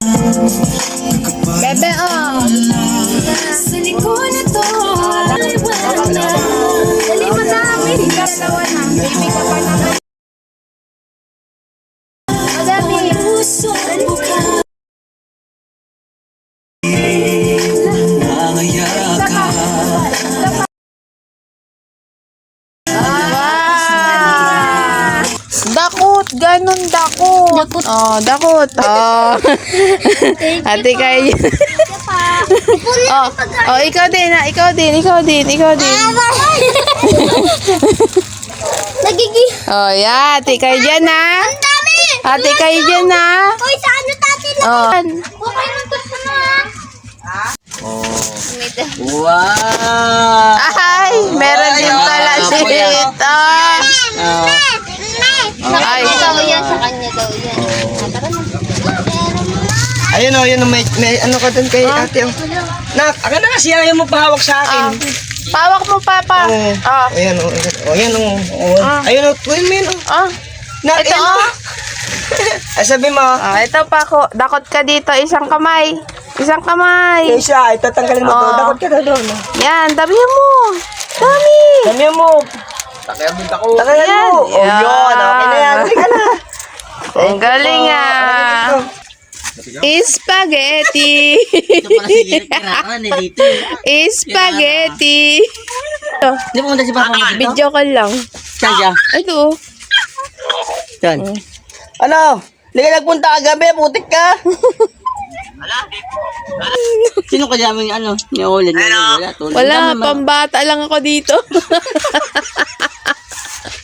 Bebe, oh. Sa likod na to, Dali mo na. May dalawa na. Baby ka pa naman. Madami. puso buka. Dakot, ganun dakot. Oh, dakot. Oh. Ate kayo. Oh, ikaw din, ha? Ikaw din. Nagigi. Oh, yeah. Ate kayo dyan, ha? Ang dami! Ate kayo dyan, ha? Uy, sa ano tati na? Oh. Okay lang to sa Wow! Ay, meron din pala dito. Ay, daw yan, sa kanya daw yan. Ayun o, yun o, may ano ka dun kay ate o. Nak, aka na kasi ayaw mo pahawak sa akin. pawak mo, Papa. Oh. Ayan o, ayan o. Ayun o, tuwin mo yun o. Oh. Nak, Ito, ayan o. oh. Ay, sabi mo, Oh, ito pa ako. Dakot ka dito. Isang kamay. kay siya, itatanggalin mo to. Oh. Dakot ka na doon. Yan, damihan mo. Dami. Dami mo. Takalan Yan. mo. Oh, yun. Okay na yan. Halika na. Ang galing ah. Spaghetti. Ito pala si Gary, kailangan eh dito. Spaghetti. Hindi mo muna si Papa dito? Video call lang. Saan siya? Ito. Saan? Ano? Hindi ka nagpunta kagabi, putik ka. Sino kaya mo yung ano? Yung ulit? Wala. Tulad Wala, naman, pambata lang ako dito.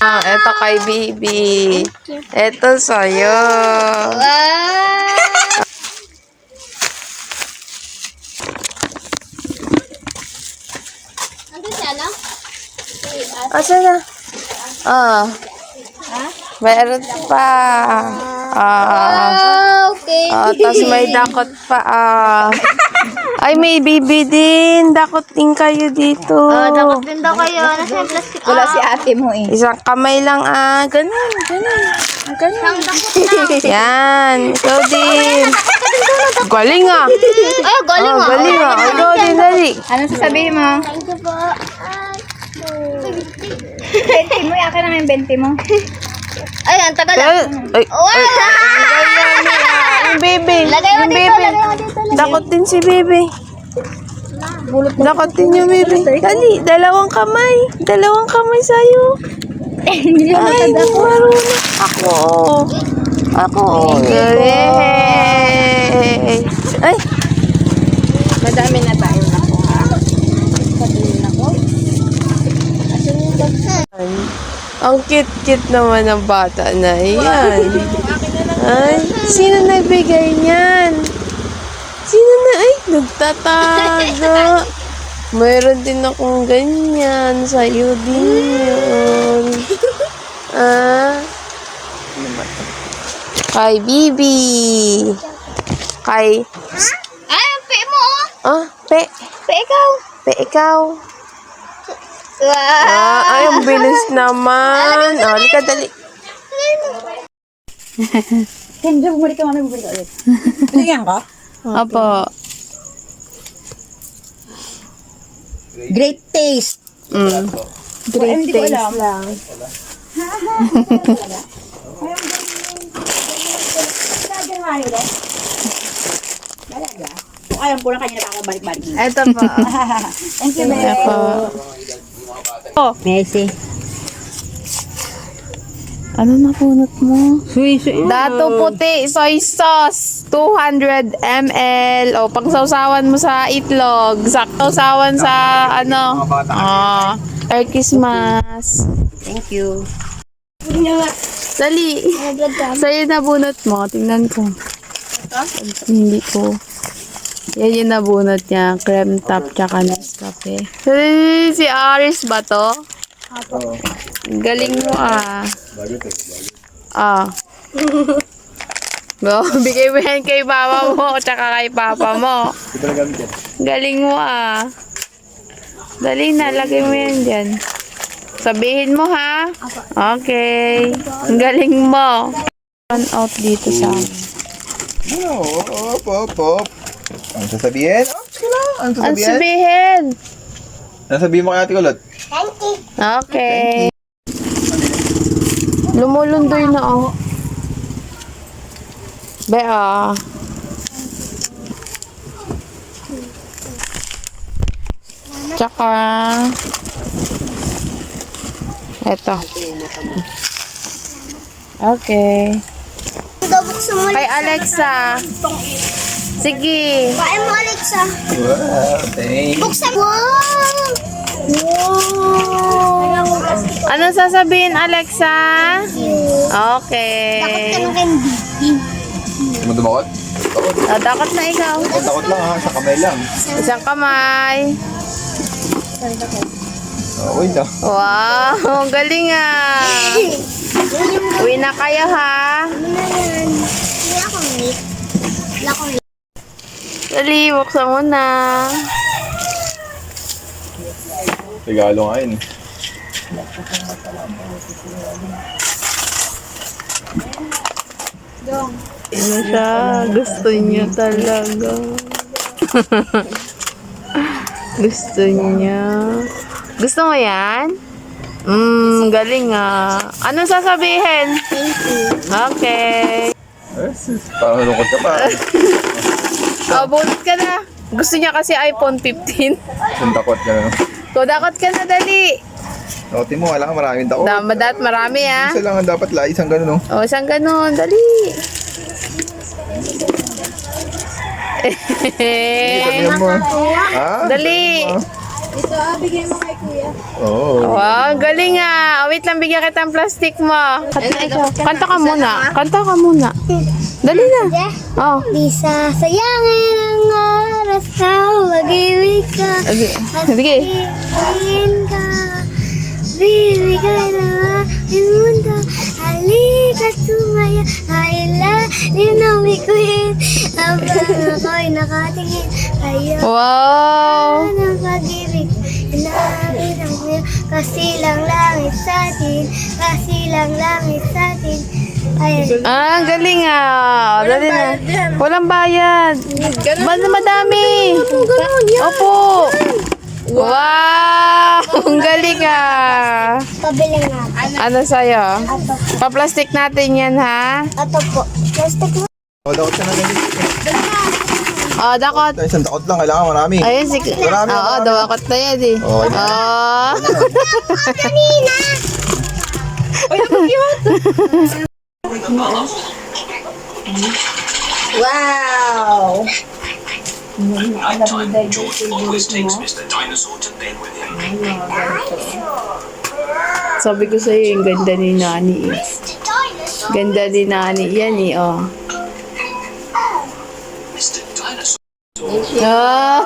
Ito kay Bibi. Ito sa'yo. Nandun siya, no? Asa na? Meron pa. Okay. Tapos may dakot pa. Ay, may bibi din. Dakot din kayo dito. Dapat din daw kayo. Nasa yung plastic. Wala si ate mo eh. Isang kamay lang. Ganun. Ang dakot na. Yan. Ikaw din. Galing ah. Ay, galing ah. Galing ah. Ikaw din, dali. Ano sasabihin mo? Thank you po. 20 mo, akin naman yung 20 mo. Ay, ang tagal ah. Ay, Wow! yung baby. Lagay mo Yung dito, baby. lagay mo dito. Dakot din si baby. Dakot din yung baby. Dali, dalawang kamay. Dalawang kamay sa'yo. Hindi ako Ay, marunong. Ako. Yay! Ay, Madami na tayo na po. ang cute-cute naman ng bata na yan. Ay, sino nagbigay niyan? Ay, nagtatago. Mayroon din akong ganyan. Sa'yo din yun. Kay Bibi. Kay... Ay, ang pe mo oh. Pe. Pe ikaw. Pe, ikaw. Wow. Ay, ang bilis naman. Halika, dali. Hindi, bumalik ka ulit. Bigyan ko? Apo. Great taste. Great taste lang. Alam po na kanina ako balik-balik. Ito po. Thank you, Ito po. Messi. Ano na punot mo? Dato puti, soy sauce, 200 ml. O, pangsawsawan mo sa itlog. Saksawsawan sa, Turkish mas. Thank you. Dali. Sa'yo na bunot mo. Tingnan ko. Hindi ko. Yan yung nabunot niya. Cream top tsaka Nescafe. Si Aris ba to? Galing mo ah. Bigay mo yan kay mama mo tsaka kay papa mo. Galing mo ah. Dali na, lagay mo yan dyan. Sabihin mo ha. Okay. Galing mo. Run out dito sa amin. No, op. Ano sasabihin? Ops ka lang. Ano Ang sasabihin? sabihin. Ano sabihin mo kay Ate Kulot? Okay. Lumulundoy na ako. Bea. Tsaka, eto. Okay. Buksan mo. Kay Alexa. Sige. Kain mo, Alexa. Wow, thanks. Buksan mo. Wow. Anong sasabihin, Alexa? Takot Okay. ka ng candy. Mo dumakot? Takot. Dakot na ikaw. Takot lang ha, sa kamay lang. Isang kamay. Wait ah. Wow, galing ah. Uwi na kayo ha. Ano na yan? Hindi ako meat. Wala akong meat. Dali, buksan mo na. Regalo nga yun. Ano siya? Gusto niya talaga. Gusto niya. Gusto mo yan? Galing ah. Anong sasabihin? Okay. Parang lungkot ka pa. Bunot ka na. Gusto niya kasi iPhone 15. Kung takot ka na. Kodakot ka na, dali. Note mo, wala kang maraming takot. Dapat marami ah. Isa lang ang dapat la, isang ganun oh. O, isang ganon. Dali. Sabihan mo. Ha? Dali. Oo. Wow, galing ah. Wait lang, bigyan kita ng plastic mo. Kanta ka muna. Kanta ka muna. Dali na. Oh. Di sasayangin ang oras na mag-ibig ka. Sige. Pagpiliin ka. Bibigay na ang mundo. Halika sumaya. Hailalim ng bituin. Habang ako'y nakatingin. Ayaw Wow. ng pag-ibig. Hinapit ang kuya. Kasilang langit sa atin. Kasilang langit sa atin. Ayan. Ah, galing ah. Dali na. Walang bayad. Madami. Opo. Wow! Ang galing ah. Pabili nga. Ano sa'yo? Ato. Pa-plastic natin yan ha. Ato po. Plastic mo. O, dakot ka na ganyan. Oh, dakot. Isang dakot lang, kailangan marami. Ayun, sige. Marami, Oo, marami. dawakot na yan eh. Oo, yan. Oh. Kanina. Wow. Nighttime, George always takes Mr. Dinosaur to bed with him. Sabi ko sa'yo, yung ganda ni Nani eh. Ganda ni Nani yan eh, oh. Mr. Dinosaur. Ah.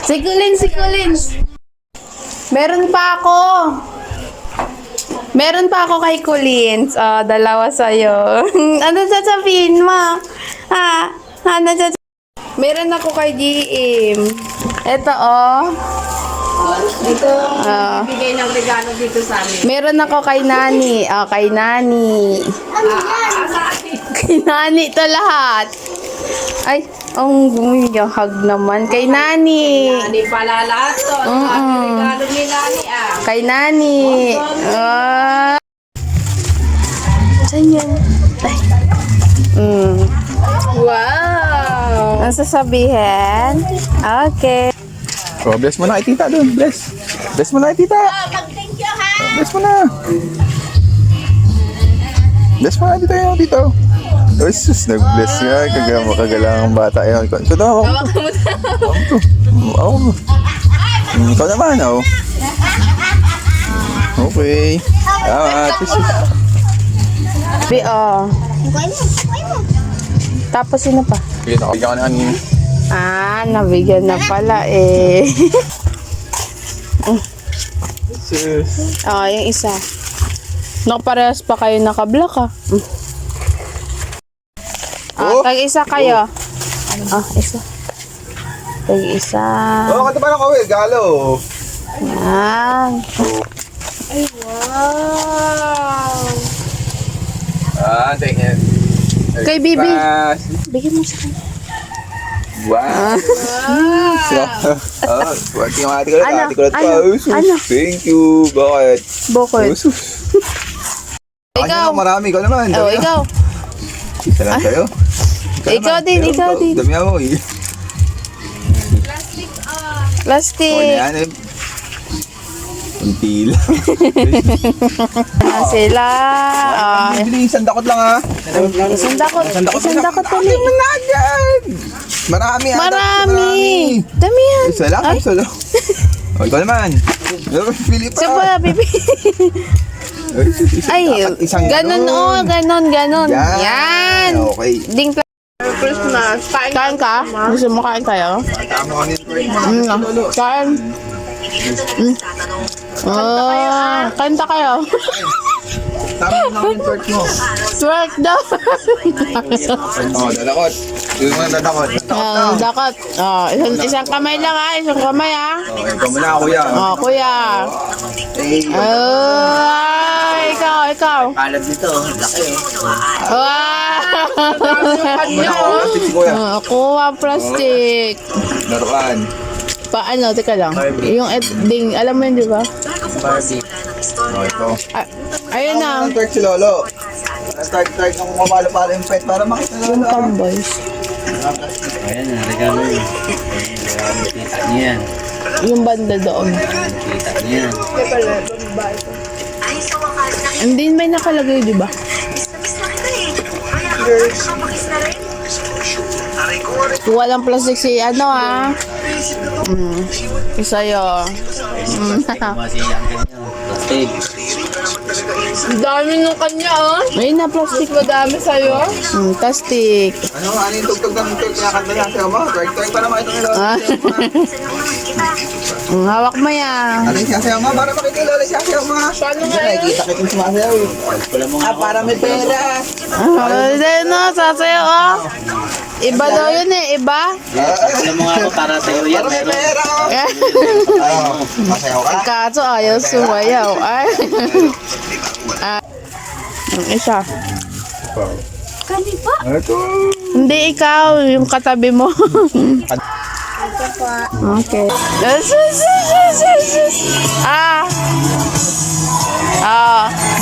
Si Kulins. Meron pa ako. Meron pa ako kay Kulins. Oh, dalawa sa'yo. Ano sasabihin mo? Ha? Ano sasabihin? Meron ako kay GM. Ito, oh. Dito, bigay ng regalo dito sa amin. Meron ako kay Nani. Oh, kay Nani. Kay Nani to lahat. Ay, ang hug naman. Kay Nani. Hindi pala lahat to. Regalo ni Nani ah. Kay Nani. Saan yan? Ay. Wow! Ang sasabihin? Okay. O, bless mo na kay tita doon. Bless. Bless mo na kay tita. Mag-thank you ha. Bless mo na. Bless mo na dito yung dito. Oh, sus, nag-bless nga. Kagalangang bata yun. Ikaw daw, ako to. Ako to. Ikaw naman, oh. Okay. Oh. Tapos sino pa? Sige, nakabigyan ka na kanina. Nabigyan na pala eh. Sus. Yung isa. Nakaparehas pa kayo naka-block ah. Tag-isa kayo. Isa. Tag-isa. Oh, kata pa lang kawil. Galo. Yan. Thank you. Kay Bibi. Bigyan mo sa kanya. Wow. Swerte yung ate ko Ano? ate ko na Ano? to. Ano? Thank you. Bakit? Bukod. Ikaw. Marami, ikaw naman. Oh, ikaw. Isa lang sa'yo. Ikaw din, ikaw din. Dami mo eh. Plastic. Ano yan eh. Unti lang. Na sila. Bili, isang dakot lang ha. Isang dakot. Isang dakot ulit. Marami ha. Marami. Dami yan. Isa lang, isa lang. O, ikaw naman. Pili pa. Siya pa, Bibi. Ay, Isang ganun oh, ganun. Yan. Okay. Ding Christmas. Kain ka? Gusto mo kain tayo? Tama ka nito. Kain. Kanta kayo. Tama lang yung twerk mo. Twerk daw. Oh, dadakot. Yung mga dadakot. Dakot. Isang kamay lang ha. Isang kamay ha. Okay, ikaw muna kuya. Kuya. Ikaw. Palad nito, laki. Plastic si kuya. Kuha plastic. Laruan. Paano? Teka lang. Yung ding, alam mo yun, di ba? Barbie. Oh, ito. Ayun na. Ang twerk si Lolo. Twerk ng kumapalo-palo yung pet para makita Yung Lolo. tomboys. Ayan na, regalo yun. Kita niyo yan. Yung banda doon. Kita niyo yan. Hindi may nakalagay, di ba? Walang plastic si ano ha. Sa'yo. Kumasi ang ganyan. Plastic. Ang dami nung kanya oh. May na plastic madami sa'yo. Plastic. Ano yung tugtog ng twerk kinakanta niya sa'yo mo? Twerk para makita ni Lolo. Hawak mo yan. Ano yung sa'yo mo? Para makita ni Lolo siya sa'yo mo. Paano nga yun? Nakikita kitang sumasayaw. Para may pera. No, sasayo oh. Iba daw yun eh, iba. Alam mo nga ako, para sa'yo yan. Para may Meron. pera. Masayaw ka? Kaso ayaw sumayaw. Ay. Ang isa. Ito. Hindi ikaw, yung katabi mo. Okay.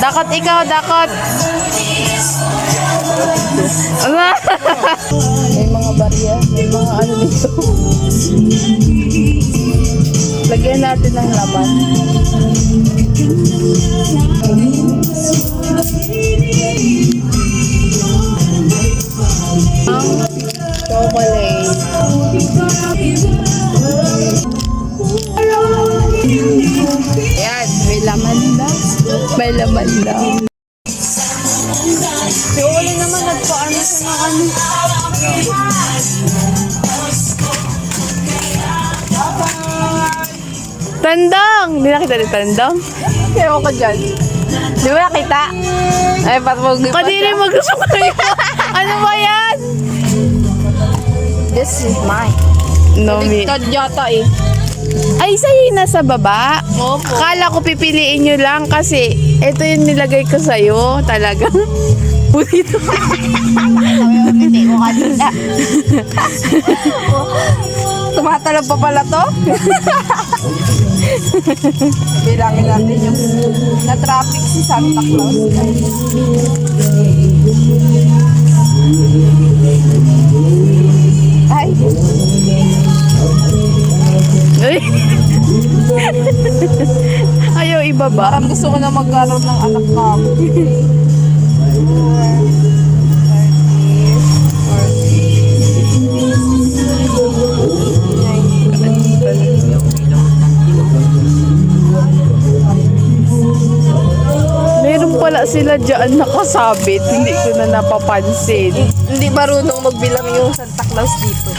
Dakot ikaw, dakot. May mga barya, may mga ano dito. Lagyan natin ng laman. Chocolate. Ayan, may laman daw. May laman daw. Si Oli naman nagpaano siya ng ano. Tandang! Hindi nakita ni Tandang? Ewan ko dyan. Di ba nakita? Ay, patmog-lipat. Kadiri mag-usap kayo. Ano ba yan? This is mine. Nomi. Tad yata eh. Ay, sa'yo yung nasa baba? Opo. Akala ko pipiliin nyo lang kasi ito yung nilagay ko sa'yo. Talaga. Pulito. Hindi ko kanina. Tumatalab pa pala to? Bilangin natin yung na-traffic si Santa Claus. Ay. Ay. Ayaw ibaba. Parang gusto ko na magkaroon ng anak na ako. Meron pala sila dyan nakasabit. Hindi ko na napapansin. Hindi marunong magbilang yung Santa Claus dito.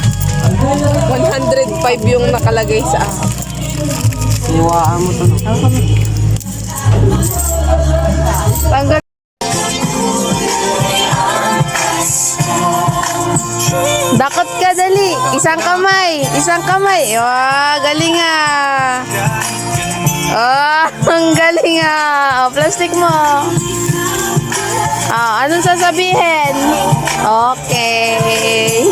105 yung nakalagay sa akin. Siwaan mo to. Tanggal. Dakot ka dali. Isang kamay. Isang kamay. Wah, galing ah. Oh, ang galing ah. Oh, plastic mo. Anong sasabihin? Okay.